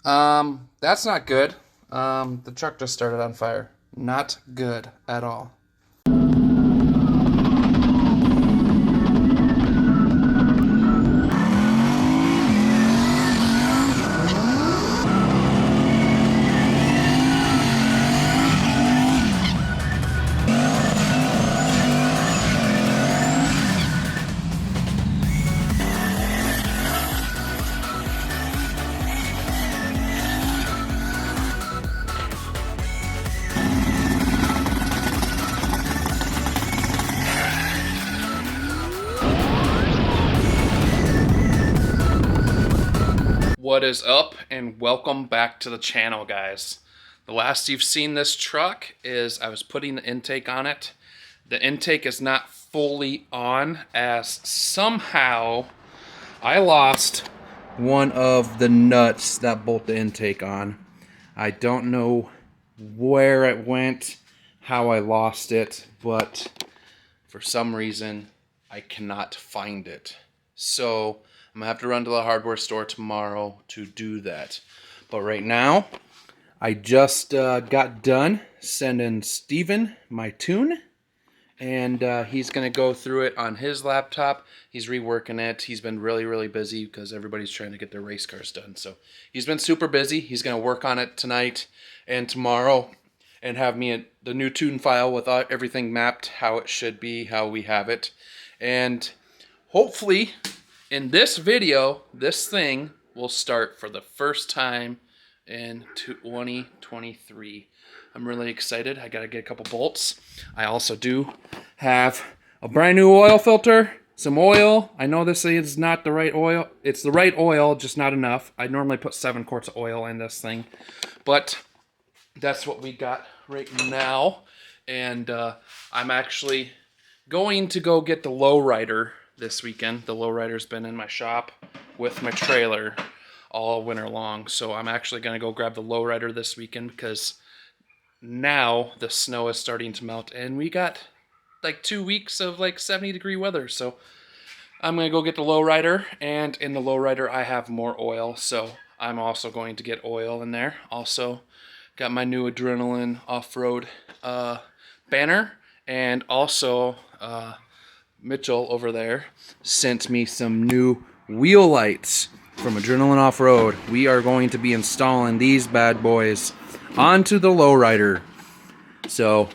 That's not good. The truck just started on fire. Not good at all. What is up, and welcome back to the channel, guys. The last you've seen this truck is I was putting the intake on it. The intake is not fully on, as somehow I lost one of the nuts that bolt the intake on. I don't know where it went, how I lost it, but for some reason I cannot find it. So I'm gonna have to run to the hardware store tomorrow to do that. But right now, I just got done sending Steven my tune, and he's gonna go through it on his laptop. He's reworking it. He's been really busy because everybody's trying to get their race cars done. So he's been super busy. He's gonna work on it tonight and tomorrow and have me the new tune file with everything mapped, how it should be, how we have it. And hopefully in this video, this thing will start for the first time in 2023. I'm really excited. I gotta get a couple bolts. I also do have a brand new oil filter, some oil. I know this is not the right oil. It's the right oil, just not enough. I normally put 7 quarts of oil in this thing, but that's what we got right now. And I'm actually going to go get the lowrider this weekend. The lowrider's been in my shop with my trailer all winter long. So I'm actually going to go grab the lowrider this weekend because now the snow is starting to melt and we got like 2 weeks of like 70-degree weather. So I'm going to go get the lowrider, and in the lowrider I have more oil. So I'm also going to get oil in there. Also got my new Adrenaline off-road banner, and also Mitchell over there sent me some new wheel lights from Adrenaline Off-Road. We are going to be installing these bad boys onto the lowrider. So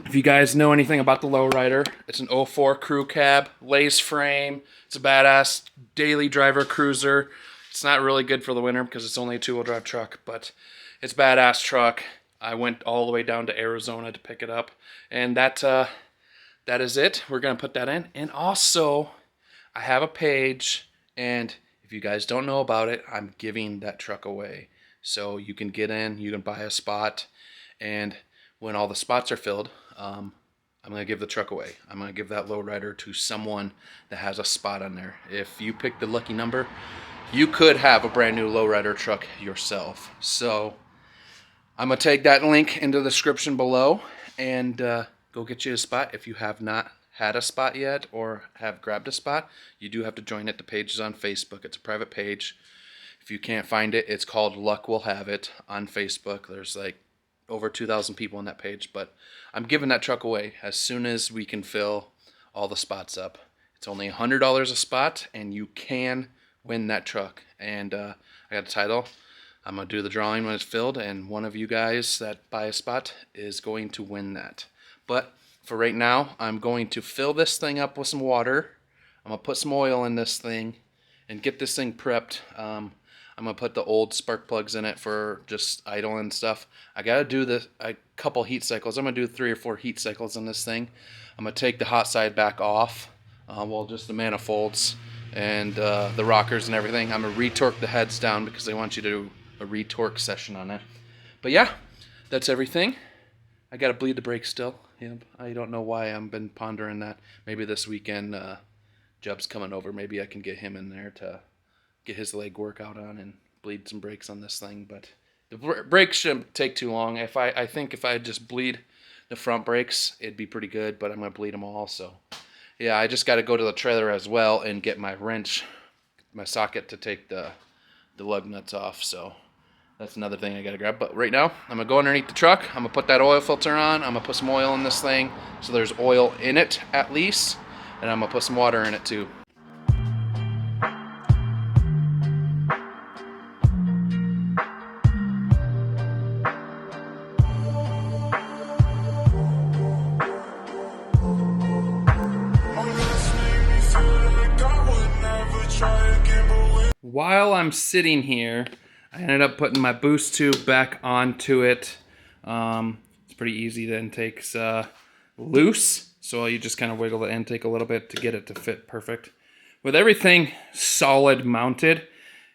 if you guys know anything about the lowrider, it's an '04 crew cab, lace frame. It's a badass daily driver cruiser. It's not really good for the winter because it's only a 2-wheel drive truck, but it's a badass truck. I went all the way down to Arizona to pick it up, and that is it. We're going to put that in. And also, I have a page, and if you guys don't know about it, I'm giving that truck away. So you can get in, you can buy a spot, and when all the spots are filled, I'm going to give the truck away. I'm going to give that lowrider to someone that has a spot on there. If you pick the lucky number, you could have a brand new lowrider truck yourself. So I'm going to take that link in the description below, and go get you a spot. If you have not had a spot yet or have grabbed a spot, you do have to join it. The page is on Facebook. It's a private page. If you can't find it, it's called Luck Will Have It on Facebook. There's like over 2,000 people on that page, but I'm giving that truck away as soon as we can fill all the spots up. It's only $100 a spot, and you can win that truck. And I got the title. I'm going to do the drawing when it's filled, and one of you guys that buy a spot is going to win that. But for right now, I'm going to fill this thing up with some water. I'm going to put some oil in this thing and get this thing prepped. I'm going to put the old spark plugs in it for just idle and stuff. I got to do a couple heat cycles. I'm going to do 3 or 4 heat cycles on this thing. I'm going to take the hot side back off. Well, just the manifolds and the rockers and everything. I'm going to retorque the heads down because they want you to do a retorque session on it. But yeah, that's everything. I got to bleed the brakes still. Yeah, I don't know why I've been pondering that. Maybe this weekend, Jub's coming over. Maybe I can get him in there to get his leg workout on and bleed some brakes on this thing. But the brakes shouldn't take too long. I think if I just bleed the front brakes, it'd be pretty good. But I'm gonna bleed them all. So yeah, I just got to go to the trailer as well and get my wrench, my socket to take the lug nuts off. So That's another thing I gotta grab. But right now, I'm gonna go underneath the truck. I'm gonna put that oil filter on. I'm gonna put some oil in this thing so there's oil in it at least. And I'm gonna put some water in it too. While I'm sitting here, I ended up putting my boost tube back onto it. It's pretty easy. The intake's loose, so you just kind of wiggle the intake a little bit to get it to fit perfect. With everything solid mounted,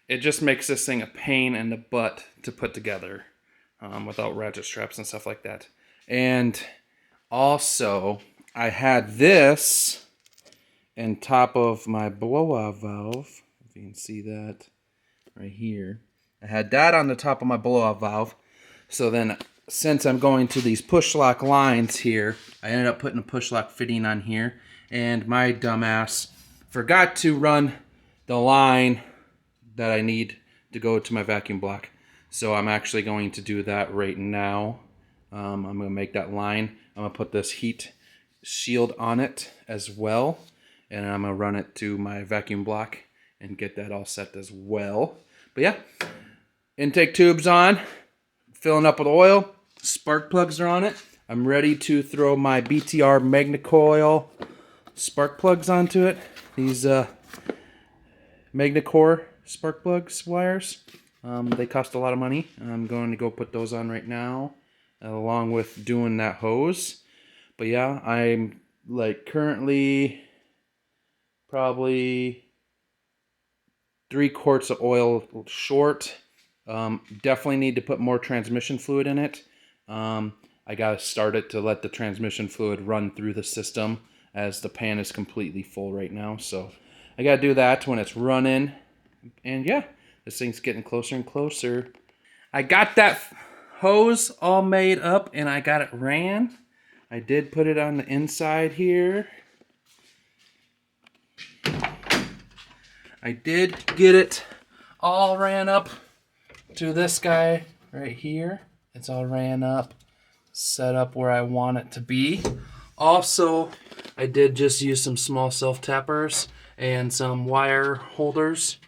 it just makes this thing a pain in the butt to put together without ratchet straps and stuff like that. And also, I had this on top of my blowout valve. If you can see that right here. I had that on the top of my blowout valve. So then, since I'm going to these push lock lines here, I ended up putting a push lock fitting on here. And my dumbass forgot to run the line that I need to go to my vacuum block. So I'm actually going to do that right now. I'm going to make that line. I'm going to put this heat shield on it as well. And I'm going to run it to my vacuum block and get that all set as well. But yeah, intake tube's on, filling up with oil. Spark plugs are on it. I'm ready to throw my BTR Magnecoil spark plugs onto it. These Magnecore spark plugs wires. They cost a lot of money. I'm going to go put those on right now, along with doing that hose. But yeah, I'm like currently probably 3 quarts of oil short. Definitely need to put more transmission fluid in it. I gotta start it to let the transmission fluid run through the system, as the pan is completely full right now. So I gotta do that when it's running. And yeah, this thing's getting closer and closer. I got that hose all made up and I got it ran. I did put it on the inside here. I did get it all ran up to this guy right here. It's all ran up, set up where I want it to be. Also, I did just use some small self-tappers and some wire holders.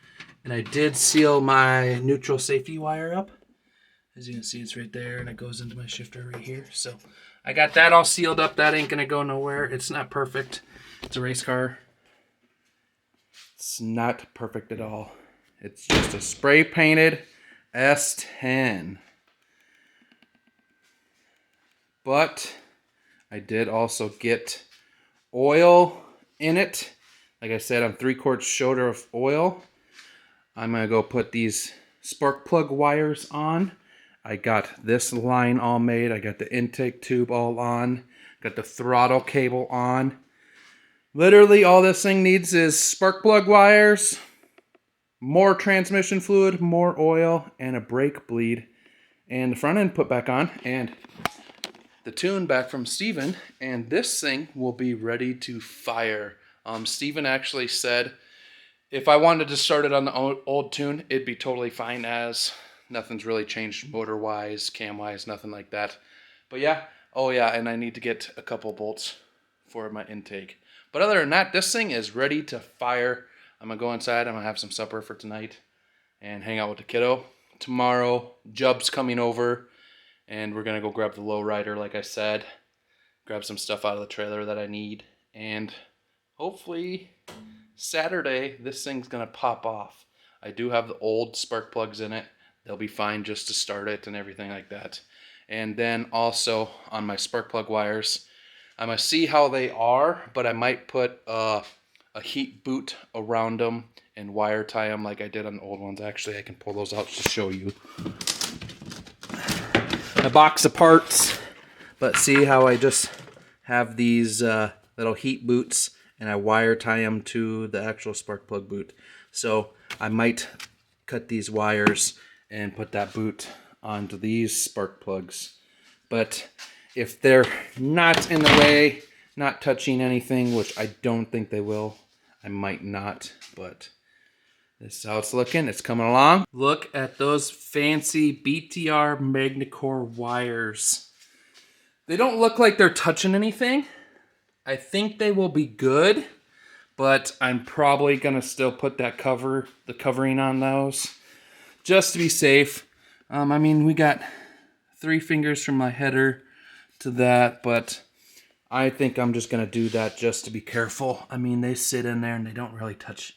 And I did seal my neutral safety wire up. As you can see, it's right there, and it goes into my shifter right here. So I got that all sealed up. That ain't gonna go nowhere. It's not perfect. It's a race car. It's not perfect at all. It's just a spray painted S10. But I did also get oil in it. Like I said, I'm 3 quarts short of oil. I'm gonna go put these spark plug wires on. I got this line all made. I got the intake tube all on. Got the throttle cable on. Literally all this thing needs is spark plug wires, more transmission fluid, more oil, and a brake bleed. And the front end put back on, and the tune back from Steven, and this thing will be ready to fire. Steven actually said if I wanted to start it on the old tune, it'd be totally fine, as nothing's really changed motor-wise, cam-wise, nothing like that. But yeah, oh yeah, and I need to get a couple bolts for my intake. But other than that, this thing is ready to fire. I'm going to go inside. I'm going to have some supper for tonight and hang out with the kiddo. Tomorrow, Jub's coming over, and we're going to go grab the lowrider, like I said. Grab some stuff out of the trailer that I need. And hopefully Saturday, this thing's going to pop off. I do have the old spark plugs in it. They'll be fine just to start it and everything like that. And then also on my spark plug wires, I'm going to see how they are, but I might put a heat boot around them and wire tie them like I did on the old ones. Actually, I can pull those out to show you. A box of parts, but see how I just have these little heat boots and I wire tie them to the actual spark plug boot. So I might cut these wires and put that boot onto these spark plugs. But if they're not in the way, not touching anything, which I don't think they will, I might not, but This is how it's looking. It's coming along. Look at those fancy BTR Magnacore wires. They don't look like they're touching anything. I think they will be good, but I'm probably gonna still put that the covering on those, just to be safe. I mean, we got 3 fingers from my header to that, but I think I'm just gonna do that just to be careful. I mean, they sit in there and they don't really touch.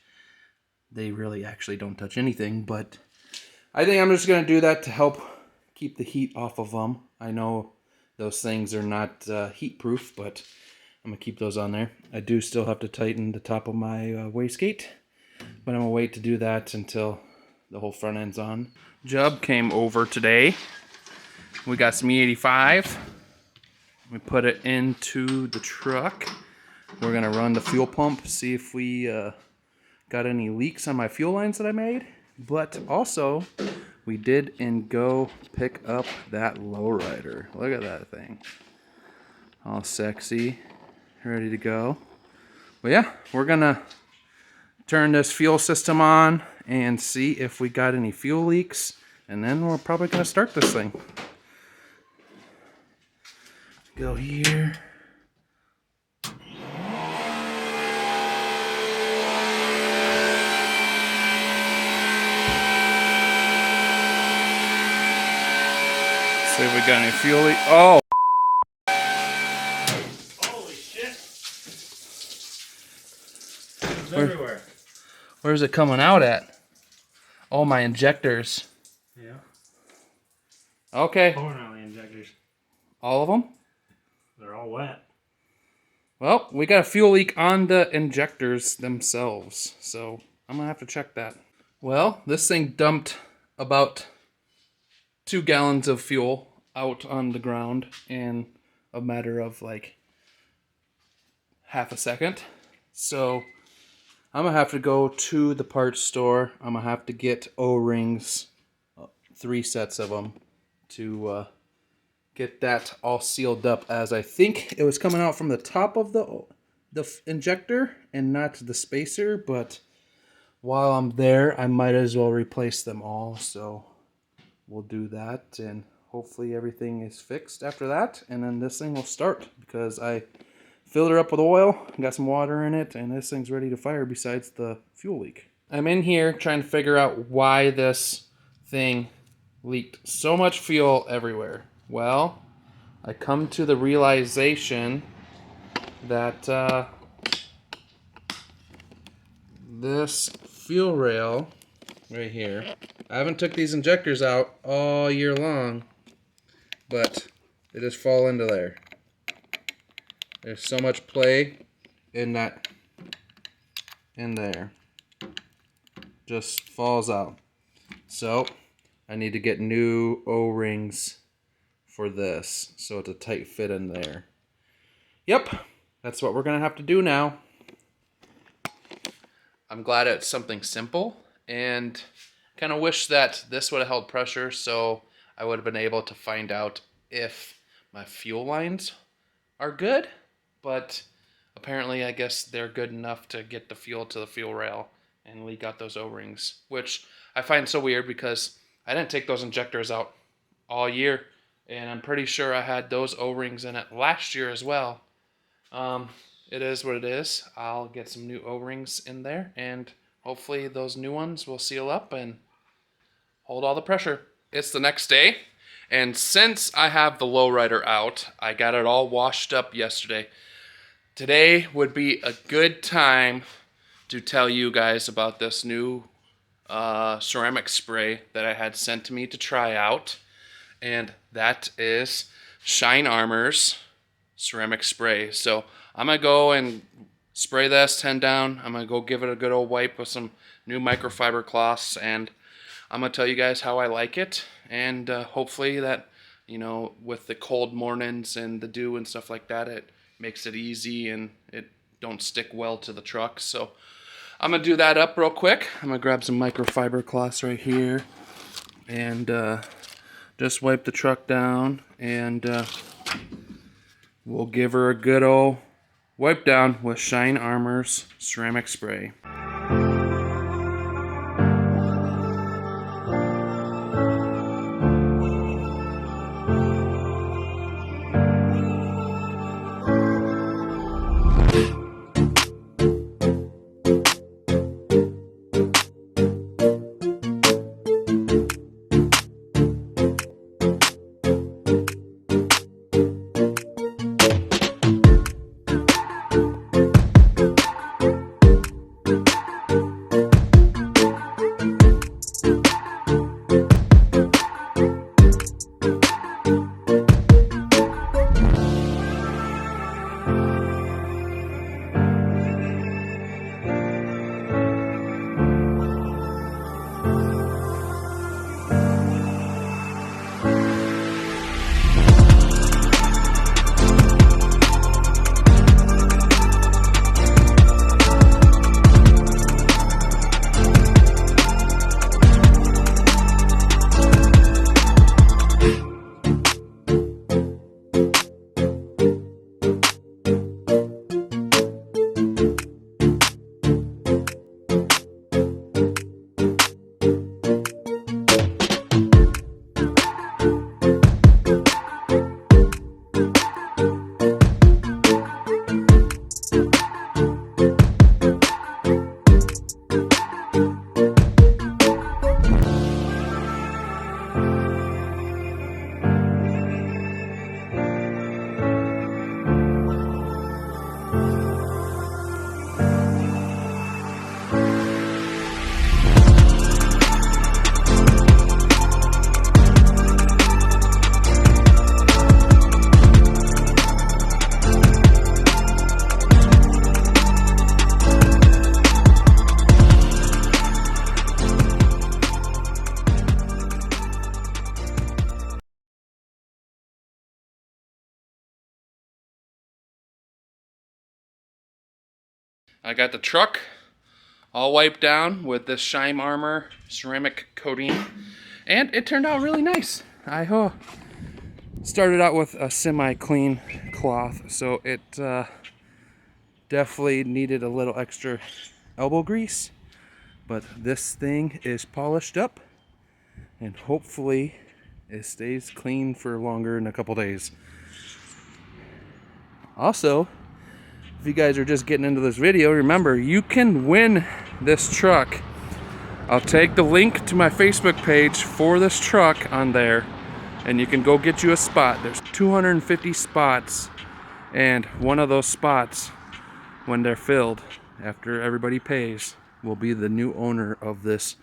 They really actually don't touch anything, but I think I'm just gonna do that to help keep the heat off of them. I know those things are not heat proof, but I'm gonna keep those on there. I do still have to tighten the top of my wastegate, but I'm gonna wait to do that until the whole front end's on. Jub came over today. We got some E85. We put it into the truck. We're gonna run the fuel pump, see if we got any leaks on my fuel lines that I made. But also, we did go pick up that lowrider. Look at that thing. All sexy, ready to go. But yeah, we're gonna turn this fuel system on and see if we got any fuel leaks. And then we're probably gonna start this thing. Go here. See if we got any fuel leak. Oh! Holy shit! It's everywhere. Where's it coming out at? Oh, my injectors. Yeah. Okay. Pouring out the injectors. All of them? They're all wet. Well, we got a fuel leak on the injectors themselves, so I'm gonna have to check that. Well, this thing dumped about 2 gallons of fuel out on the ground in a matter of like half a second. So I'm gonna have to go to the parts store. I'm gonna have to get O-rings, 3 sets of them, to get that all sealed up, as I think it was coming out from the top of the injector and not the spacer. But while I'm there, I might as well replace them all. So we'll do that, and hopefully everything is fixed after that, and then this thing will start, because I filled her up with oil, got some water in it, and this thing's ready to fire besides the fuel leak. I'm in here trying to figure out why this thing leaked so much fuel everywhere. Well, I come to the realization that this fuel rail right here, I haven't took these injectors out all year long, but they just fall into there. There's so much play in that, in there. Just falls out. So I need to get new O-rings for this, so it's a tight fit in there. Yep, that's what we're gonna have to do now. I'm glad it's something simple, and kind of wish that this would have held pressure, so I would have been able to find out if my fuel lines are good. But apparently, I guess they're good enough to get the fuel to the fuel rail and leak out those O-rings, which I find so weird because I didn't take those injectors out all year, and I'm pretty sure I had those O-rings in it last year as well. It is what it is. I'll get some new O-rings in there, and hopefully those new ones will seal up and hold all the pressure. It's the next day, and since I have the lowrider out, I got it all washed up yesterday. Today would be a good time to tell you guys about this new ceramic spray that I had sent to me to try out, and that is Shine Armor's ceramic spray. So I'm gonna go and spray this 10 down. I'm gonna go give it a good old wipe with some new microfiber cloths, and I'm gonna tell you guys how I like it, and hopefully that, you know, with the cold mornings and the dew and stuff like that, it makes it easy and it don't stick well to the truck. So I'm gonna do that up real quick. I'm gonna grab some microfiber cloths right here and just wipe the truck down, and we'll give her a good old wipe down with Shine Armor's ceramic spray. I got the truck all wiped down with this Shine Armor ceramic coating, and it turned out really nice. I started out with a semi-clean cloth, so it definitely needed a little extra elbow grease, but this thing is polished up, and hopefully it stays clean for longer than a couple days. Also, if you guys are just getting into this video, remember, you can win this truck. I'll take the link to my Facebook page for this truck on there, and you can go get you a spot. There's 250 spots, and one of those spots, when they're filled, after everybody pays, will be the new owner of this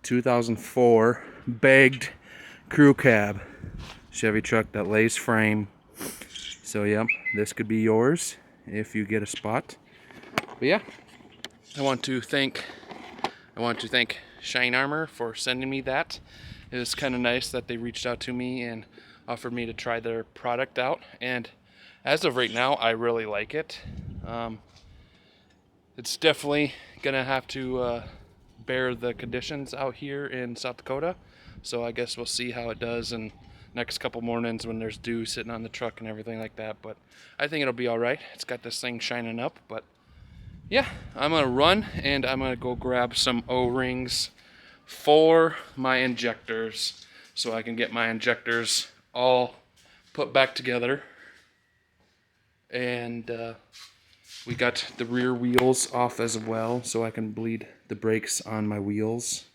2004 bagged crew cab Chevy truck that lays frame. So yeah, this could be yours if you get a spot. But yeah, I want to thank Shine Armor for sending me that. It was kind of nice that they reached out to me and offered me to try their product out, and as of right now, I really like it. It's definitely gonna have to bear the conditions out here in South Dakota, so I guess we'll see how it does in next couple mornings when there's dew sitting on the truck and everything like that. But I think it'll be all right. It's got this thing shining up. But yeah, I'm gonna run and I'm gonna go grab some O-rings for my injectors so I can get my injectors all put back together. And we got the rear wheels off as well, so I can bleed the brakes on my wheels.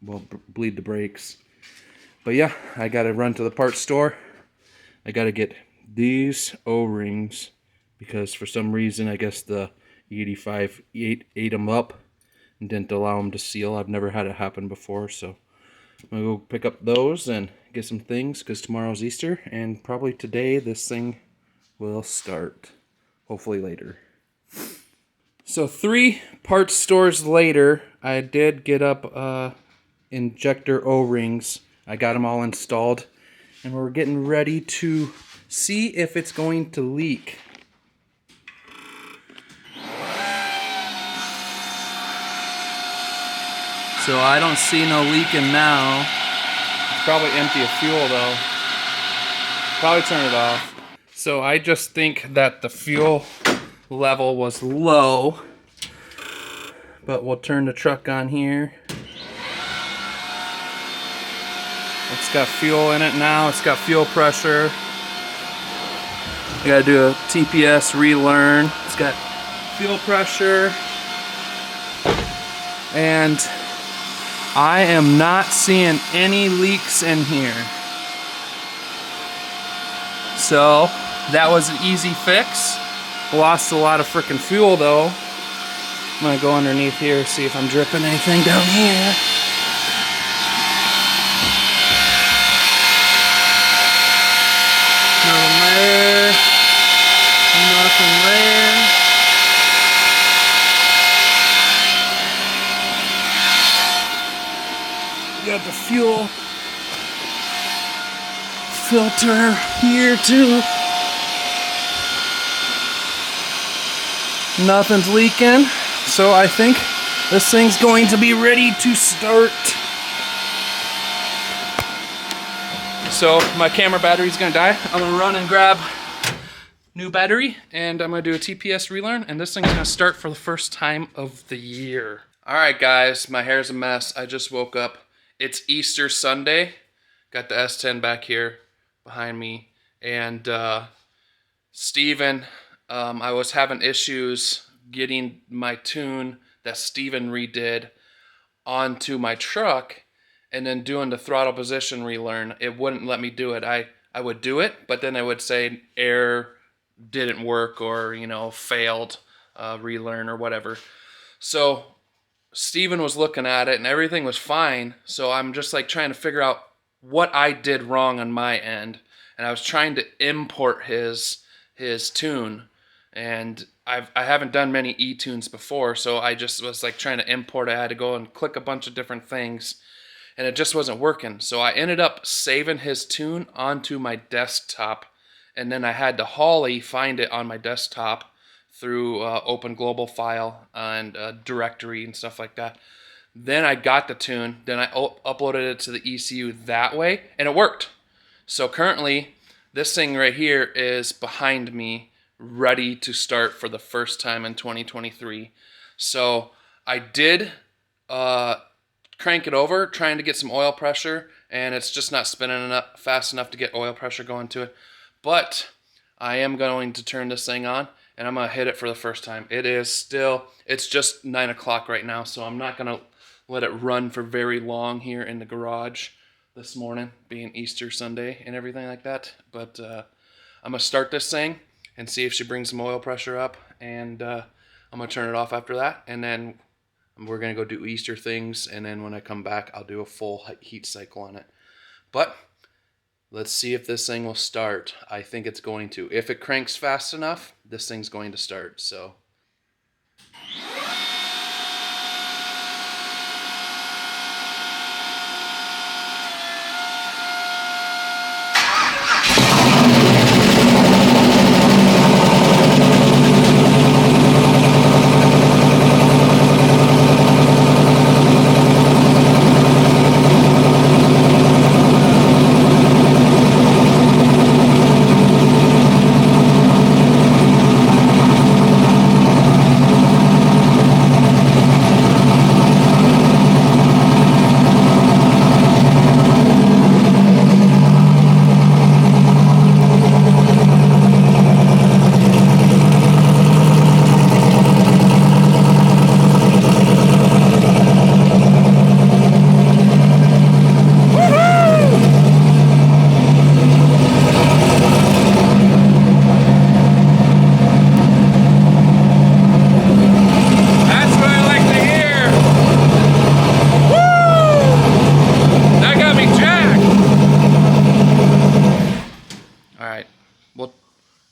Well, bleed the brakes. But yeah, I gotta run to the parts store. I gotta get these O-rings because for some reason, I guess the E85 ate them up and didn't allow them to seal. I've never had it happen before, so I'm gonna go pick up those and get some things because tomorrow's Easter, and probably today this thing will start. Hopefully later. So 3 parts stores later, I did get up injector O-rings. I got them all installed, and we're getting ready to see if it's going to leak. So I don't see no leaking now. It's probably empty of fuel though. Probably turn it off. So I just think that the fuel level was low, but we'll turn the truck on here. It's got fuel in it now. It's got fuel pressure. I gotta do a TPS relearn. It's got fuel pressure, and I am not seeing any leaks in here. So that was an easy fix. Lost a lot of freaking fuel though. I'm gonna go underneath here, see if I'm dripping anything down here. Nothing there. Nothing there. Got the fuel filter here too. Nothing's leaking, so I think this thing's going to be ready to start. So my camera battery's gonna die. I'm gonna run and grab new battery, and I'm gonna do a TPS relearn, and this thing's gonna start for the first time of the year. All right, guys, my hair's a mess. I just woke up. It's Easter Sunday. Got the S10 back here behind me, and Steven, I was having issues getting my tune that Steven redid onto my truck, and then doing the throttle position relearn. It wouldn't let me do it. I would do it, but then it would say error, didn't work, or failed relearn or whatever. So Steven was looking at it and everything was fine. So I'm just like trying to figure out what I did wrong on my end, and I was trying to import his tune, and I haven't done many e-tunes before, so I just was like trying to import it. I had to go and click a bunch of different things, and it just wasn't working. So I ended up saving his tune onto my desktop, and then I had to Holly find it on my desktop through Open Global File and directory and stuff like that. Then I got the tune. Then I uploaded it to the ECU that way, and it worked. So currently, this thing right here is behind me, ready to start for the first time in 2023. So I did crank it over, trying to get some oil pressure, and it's just not spinning fast enough to get oil pressure going to it. But I am going to turn this thing on, and I'm going to hit it for the first time. It's just 9 o'clock right now, so I'm not going to let it run for very long here in the garage this morning, being Easter Sunday and everything like that. But I'm going to start this thing and see if she brings some oil pressure up, and I'm going to turn it off after that, and then we're going to go do Easter things, and then when I come back, I'll do a full heat cycle on it. But let's see if this thing will start. I think it's going to. If it cranks fast enough, this thing's going to start. So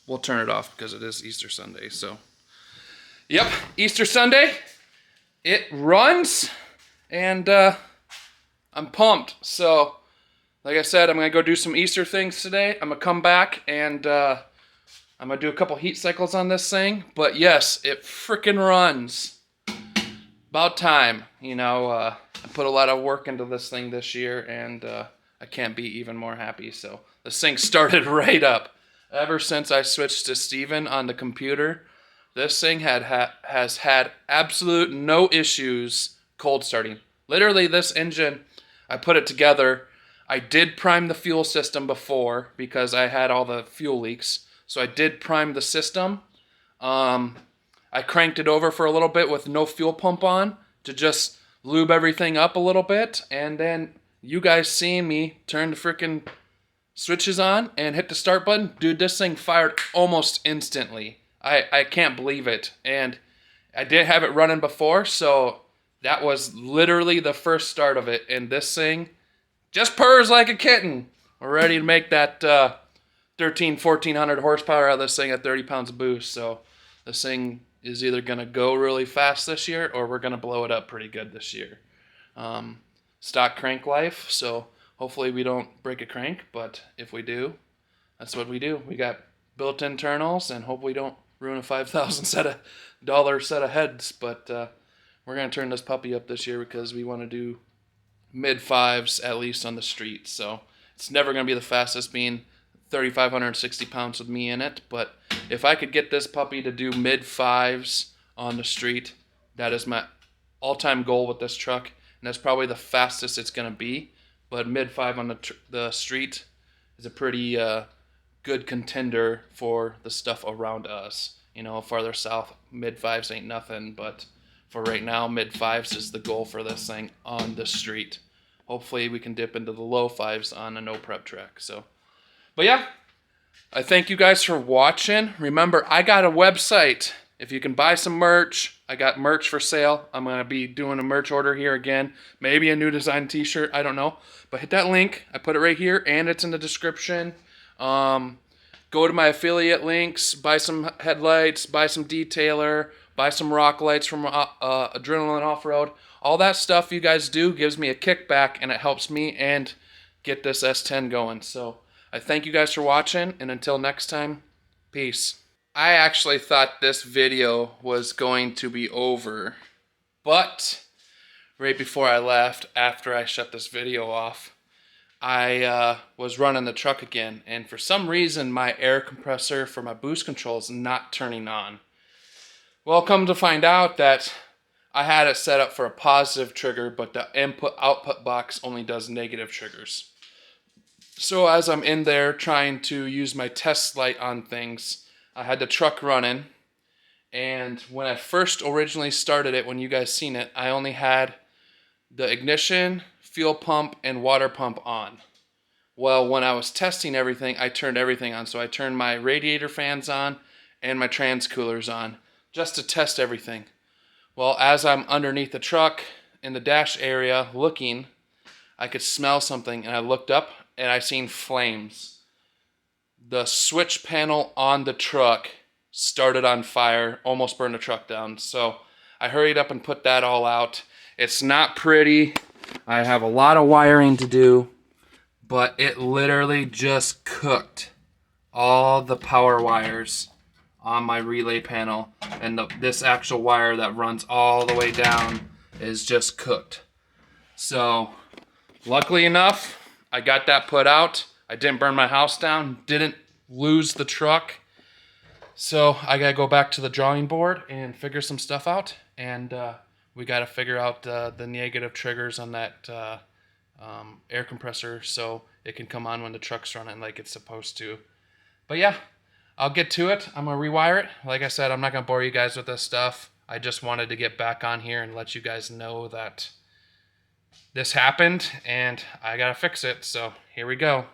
we'll turn it off because it is Easter Sunday. So, yep, Easter Sunday. It runs, and I'm pumped. So, like I said, I'm going to go do some Easter things today. I'm going to come back, and I'm going to do a couple heat cycles on this thing. But yes, it freaking runs. About time. You know, I put a lot of work into this thing this year, and I can't be even more happy. So, this thing started right up. Ever since I switched to Steven on the computer, this thing has had absolute no issues cold starting. Literally, this engine, I put it together. I did prime the fuel system before because I had all the fuel leaks. So I did prime the system. I cranked it over for a little bit with no fuel pump on to just lube everything up a little bit. And then you guys seeing me turn the freaking switches on and hit the start button. Dude, this thing fired almost instantly. I can't believe it. And I did have it running before, so that was literally the first start of it. And this thing just purrs like a kitten. We're ready to make that 1,400 horsepower out of this thing at 30 pounds of boost. So this thing is either going to go really fast this year or we're going to blow it up pretty good this year. Stock crank life, so hopefully we don't break a crank, but if we do, that's what we do. We got built-in internals, and hope we don't ruin a $5,000 set of heads. But we're going to turn this puppy up this year because we want to do mid-fives at least on the street. So it's never going to be the fastest, being 3,560 pounds with me in it. But if I could get this puppy to do mid-fives on the street, that is my all-time goal with this truck. And that's probably the fastest it's going to be. But mid-5 on the street is a pretty good contender for the stuff around us. You know, farther south, mid-5s ain't nothing. But for right now, mid-5s is the goal for this thing on the street. Hopefully we can dip into the low 5s on a no-prep track. So, but yeah, I thank you guys for watching. Remember, I got a website. If you can buy some merch, I got merch for sale. I'm going to be doing a merch order here again. Maybe a new design t-shirt. I don't know. But hit that link. I put it right here, and it's in the description. Go to my affiliate links. Buy some headlights. Buy some detailer. Buy some rock lights from Adrenaline Off-Road. All that stuff you guys do gives me a kickback, and it helps me and get this S10 going. So I thank you guys for watching, and until next time, peace. I actually thought this video was going to be over, but right before I left, after I shut this video off, I was running the truck again, and for some reason my air compressor for my boost control is not turning on. Well, come to find out that I had it set up for a positive trigger, but the input-output box only does negative triggers. So as I'm in there trying to use my test light on things, I had the truck running, and when I first originally started it, when you guys seen it, I only had the ignition, fuel pump, and water pump on. Well, when I was testing everything, I turned everything on. So I turned my radiator fans on and my trans coolers on just to test everything. Well, as I'm underneath the truck in the dash area looking, I could smell something, and I looked up and I seen flames. The switch panel on the truck started on fire, almost burned the truck down. So I hurried up and put that all out. It's not pretty. I have a lot of wiring to do, but it literally just cooked all the power wires on my relay panel, and this actual wire that runs all the way down is just cooked. So luckily enough, I got that put out. I didn't burn my house down, didn't lose the truck. So I gotta go back to the drawing board and figure some stuff out, and we gotta figure out the negative triggers on that air compressor so it can come on when the truck's running like it's supposed to. But yeah, I'll get to it. I'm gonna rewire it. Like I said, I'm not gonna bore you guys with this stuff. I just wanted to get back on here and let you guys know that this happened and I gotta fix it. So here we go.